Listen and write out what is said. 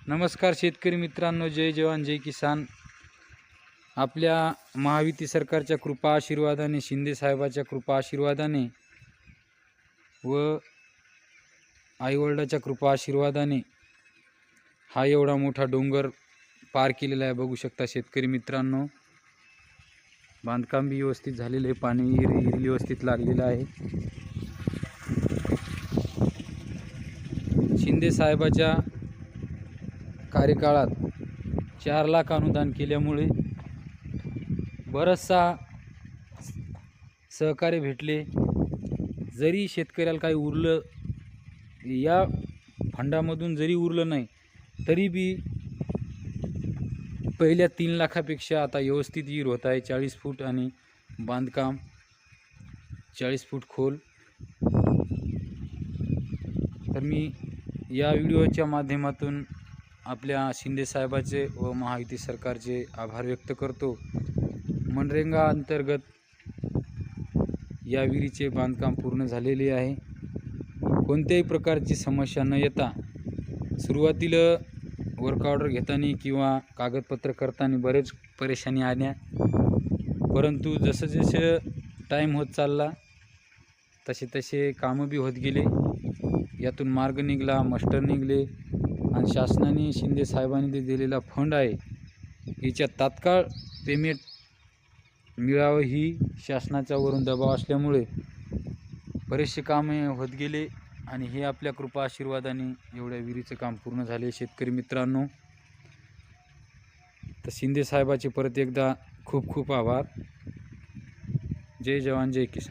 नमस्कार शेतकरी मित्रांनो, जय जवान जय किसान। आपल्या महायुती सरकारच्या कृपा आशीर्वादाने, शिंदे साहेबाच्या कृपा आशीर्वादाने व आईवडिलाच्या कृपा आशीर्वादाने हा एवढा मोठा डोंगर पार केलेला आहे। बघू शकता शेतकरी मित्रांनो, बांधकाम बी व्यवस्थित झालेले आहे, पाणी व्यवस्थित लागलेलं आहे। शिंदे साहेबाच्या कार्यकाळात 4 लाख अनुदान केल्यामुळे बरचसा सहकार्य भेटले। जरी शेतकऱ्याला काही उरलं, या फंडामधून जरी उरलं नाही तरी बी पहिल्या 3 लाखापेक्षा आता व्यवस्थित विहीर होत आहे। 40 फूट आणि बांधकाम 40 फूट खोल। तर मी या व्हिडिओच्या माध्यमातून आपल्या शिंदे साहेबाचे व महायुती सरकारचे आभार व्यक्त करतो। मनरेगा अंतर्गत या विहिरीचे बांधकाम पूर्ण झालेले आहे। कोणत्याही प्रकारची समस्या न येता सुरुवातीला वर्क ऑर्डर घेताना किंवा कागदपत्र करताना बरेच परेशानी आल्या, परंतु जसं जसं टाईम होत चालला तसे तसे कामं बी होत गेले। यातून मार्ग निघाला, मास्टर निघले आणि शासनाने शिंदे साहेबांनी दिलेला फंड आहे याच्या तात्काळ पेमेंट मिळावं ही शासनाच्या वरून दबाव असल्यामुळे बरेचसे कामे होत गेले आणि हे आपल्या कृपा आशीर्वादाने एवढ्या विहिरीचं काम पूर्ण झाले। शेतकरी मित्रांनो, तर शिंदे साहेबाचे परत एकदा खूप खूप आभार। जय जवान जय किसान।